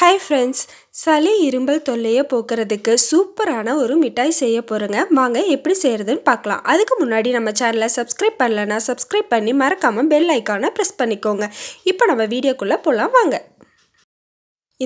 Hi friends, சளி இரும்பல் தொல்லையை போக்குறதுக்கு சூப்பரான ஒரு மிட்டாய் செய்ய போகிறேங்க. வாங்க எப்படி செய்கிறதுன்னு பார்க்கலாம். அதுக்கு முன்னாடி நம்ம சேனலை சப்ஸ்கிரைப் பண்ணலன்னா சப்ஸ்கிரைப் பண்ணி மறக்காமல் பெல் ஐக்கானை ப்ரெஸ் பண்ணிக்கோங்க. இப்போ நம்ம வீடியோக்குள்ளே போகலாம் வாங்க.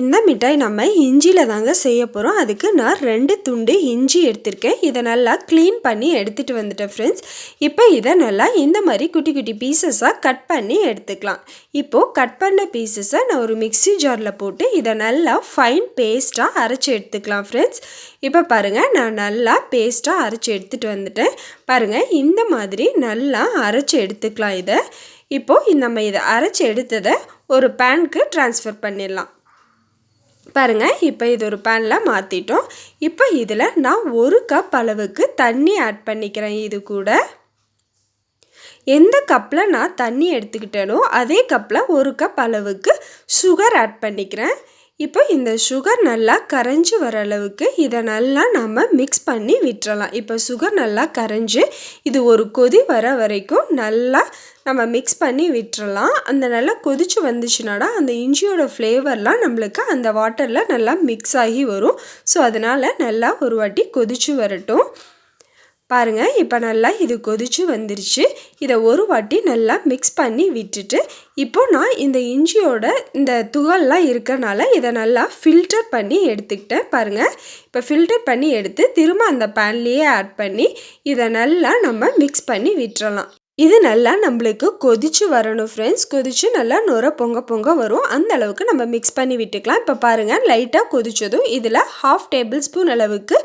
இந்த மிட்டாய் நம்ம இஞ்சியில் தாங்க செய்ய போகிறோம். அதுக்கு நான் 2 துண்டு இஞ்சி எடுத்திருக்கேன். இதை நல்லா க்ளீன் பண்ணி எடுத்துகிட்டு வந்துட்டேன் ஃப்ரெண்ட்ஸ். இப்போ இதை நல்லா இந்த மாதிரி குட்டி குட்டி பீசஸாக கட் பண்ணி எடுத்துக்கலாம். இப்போது கட் பண்ண பீசஸை நான் ஒரு மிக்ஸி ஜாரில் போட்டு இதை நல்லா ஃபைன் பேஸ்ட்டாக அரைச்சி எடுத்துக்கலாம் ஃப்ரெண்ட்ஸ். இப்போ பாருங்கள், நான் நல்லா பேஸ்ட்டாக அரைச்சி எடுத்துகிட்டு வந்துட்டேன். பாருங்கள், இந்த மாதிரி நல்லா அரைச்சி எடுத்துக்கலாம். இப்போது நம்ம இதை அரைச்சி எடுத்ததை ஒரு பேனுக்கு ட்ரான்ஸ்ஃபர் பண்ணிடலாம். பாருங்கள், இப்போ இது ஒரு பேனில் மாற்றிட்டோம். இப்போ இதில் நான் 1 கப் அளவுக்கு தண்ணி ஆட் பண்ணிக்கிறேன். இது கூட எந்த கப்பில் நான் தண்ணி எடுத்துக்கிட்டேனோ அதே கப்பில் 1 கப் அளவுக்கு சுகர் ஆட் பண்ணிக்கிறேன். இப்போ இந்த சுகர் நல்லா கரைஞ்சி வர அளவுக்கு இதை நல்லா நம்ம மிக்ஸ் பண்ணி விட்டுறலாம். இப்போ சுகர் நல்லா கரைஞ்சி இது ஒரு கொதி வர வரைக்கும் நல்லா நம்ம மிக்ஸ் பண்ணி விட்டுறலாம். அந்த நல்லா கொதிச்சு வந்துச்சுனாடா அந்த இஞ்சியோட ஃப்ளேவர்லாம் நம்மளுக்கு அந்த வாட்டரில் நல்லா மிக்ஸ் ஆகி வரும். ஸோ அதனால் நல்லா ஒரு வாட்டி கொதிச்சு வரட்டும். பாருங்கள், இப்போ நல்லா இது கொதிச்சு வந்துருச்சு. இதை ஒரு வாட்டி நல்லா மிக்ஸ் பண்ணி விட்டுட்டு இப்போ நான் இந்த இஞ்சியோட இந்த துகள்லாம் இருக்கனால இதை நல்லா ஃபில்டர் பண்ணி எடுத்துக்கிட்டேன். பாருங்கள், இப்போ ஃபில்டர் பண்ணி எடுத்து திரும்ப அந்த பேன்லேயே ஆட் பண்ணி இதை நல்லா நம்ம மிக்ஸ் பண்ணி விட்டுறலாம். இது நல்லா நம்மளுக்கு கொதிச்சு வரணும் ஃப்ரெண்ட்ஸ். கொதிச்சு நல்லா நுர பொங்க வரும். அந்த அளவுக்கு நம்ம மிக்ஸ் பண்ணி விட்டுக்கலாம். இப்போ பாருங்கள், லைட்டாக கொதிச்சதும் இதில் 1/2 டேபிள் ஸ்பூன் அளவுக்கு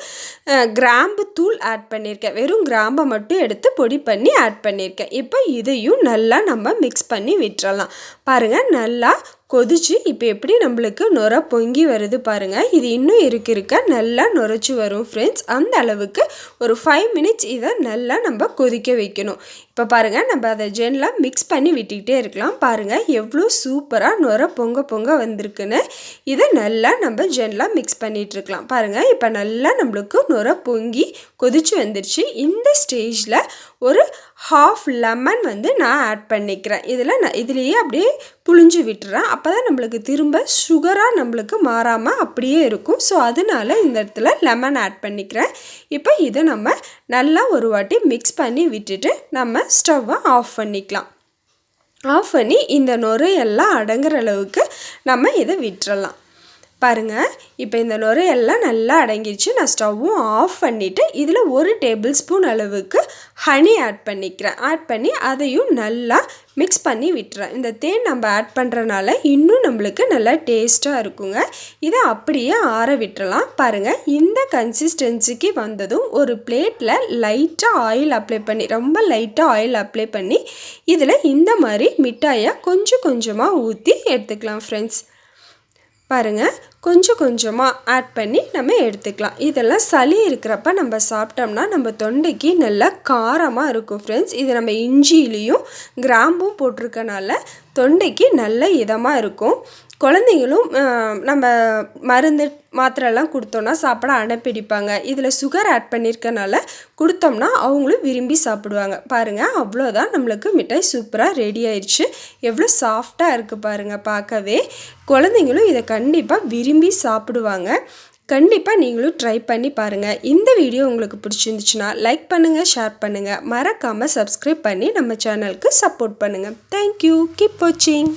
கிராம்பு தூள் ஆட் பண்ணியிருக்கேன். வெறும் கிராம்பை மட்டும் எடுத்து பொடி பண்ணி ஆட் பண்ணியிருக்கேன். இப்போ இதையும் நல்லா நம்ம மிக்ஸ் பண்ணி விட்டுறலாம். பாருங்கள், நல்லா கொதிச்சு இப்போ எப்படி நம்மளுக்கு நுர பொங்கி வருது பாருங்கள். இது இன்னும் இருக்க நல்லா நுரைச்சி வரும் ஃப்ரெண்ட்ஸ். அந்த அளவுக்கு ஒரு 5 மினிட்ஸ் இதை நல்லா நம்ம கொதிக்க வைக்கணும். இப்போ பாருங்கள், நம்ம அதை ஜென்லாக மிக்ஸ் பண்ணி விட்டுக்கிட்டே இருக்கலாம். பாருங்கள், எவ்வளோ சூப்பராக நுர பொங்க வந்திருக்குன்னு. இதை நல்லா நம்ம ஜென்லாக மிக்ஸ் பண்ணிகிட்ருக்கலாம். பாருங்கள், இப்போ நல்லா நம்மளுக்கு நுர பொங்கி கொதிச்சு வந்துருச்சு. இந்த ஸ்டேஜில் ஒரு 1/2 லெமன் நான் ஆட் பண்ணிக்கிறேன். இதுலேயே அப்படியே புழிஞ்சு விட்டுறேன். அப்போ தான் நம்மளுக்கு திரும்ப சுகராக நம்மளுக்கு மாறாமல் அப்படியே இருக்கும். ஸோ அதனால இந்த இடத்துல லெமன் ஆட் பண்ணிக்கிறேன். இப்போ இதை நம்ம நல்லா ஒரு வாட்டி மிக்ஸ் பண்ணி விட்டுட்டு நம்ம ஸ்டவ்வை ஆஃப் பண்ணிக்கலாம். ஆஃப் பண்ணி இந்த நுரையெல்லாம் அடங்குற அளவுக்கு நம்ம இதை விட்டுறலாம். பாருங்கள், இப்போ இந்த நுரையெல்லாம் நல்லா அடங்கிடுச்சு. நான் ஸ்டவ்வும் ஆஃப் பண்ணிவிட்டு இதில் 1 டேபிள் ஸ்பூன் அளவுக்கு ஹனி ஆட் பண்ணிக்கிறேன். ஆட் பண்ணி அதையும் நல்லா மிக்ஸ் பண்ணி விட்டுறேன். இந்த தேன் நம்ம ஆட் பண்ணுறனால இன்னும் நம்மளுக்கு நல்லா டேஸ்ட்டாக இருக்குங்க. இதை அப்படியே ஆற விட்டுறலாம். பாருங்கள், இந்த கன்சிஸ்டன்சிக்கு வந்ததும் ஒரு பிளேட்டில் லைட்டாக ஆயில் அப்ளை பண்ணி ரொம்ப லைட்டாக ஆயில் அப்ளை பண்ணி இதில் இந்த மாதிரி மிட்டாயை கொஞ்சம் கொஞ்சமாக ஊற்றி எடுத்துக்கலாம் ஃப்ரெண்ட்ஸ். பாருங்கள், கொஞ்சம் கொஞ்சமாக ஆட் பண்ணி நம்ம எடுத்துக்கலாம். இதெல்லாம் சளி இருக்கிறப்ப நம்ம சாப்பிட்டோம்னா நம்ம தொண்டைக்கு நல்லா காரமாக இருக்கும் ஃப்ரெண்ட்ஸ். இது நம்ம இஞ்சியிலையும் கிராம்பும் போட்டிருக்கனால தொண்டைக்கு நல்ல இதமாக இருக்கும். குழந்தைங்களும் நம்ம மருந்து மாத்திரைலாம் கொடுத்தோன்னா சாப்பிட அடைப்பிடிப்பாங்க. இதில் சுகர் ஆட் பண்ணியிருக்கனால கொடுத்தோம்னா அவங்களும் விரும்பி சாப்பிடுவாங்க. பாருங்கள், அவ்வளோதான், நம்மளுக்கு மிட்டாய் சூப்பராக ரெடி ஆயிடுச்சு. எவ்வளோ சாஃப்டாக இருக்குது பாருங்கள் பார்க்கவே. குழந்தைங்களும் இதை கண்டிப்பாக விரும்பி சாப்பிடுவாங்க. கண்டிப்பாக நீங்களும் ட்ரை பண்ணி பாருங்கள். இந்த வீடியோ உங்களுக்கு பிடிச்சிருந்துச்சுன்னா லைக் பண்ணுங்கள், ஷேர் பண்ணுங்கள், மறக்காமல் சப்ஸ்கிரைப் பண்ணி நம்ம சேனலுக்கு சப்போர்ட் பண்ணுங்கள். தேங்க்யூ. கீப் வாட்சிங்.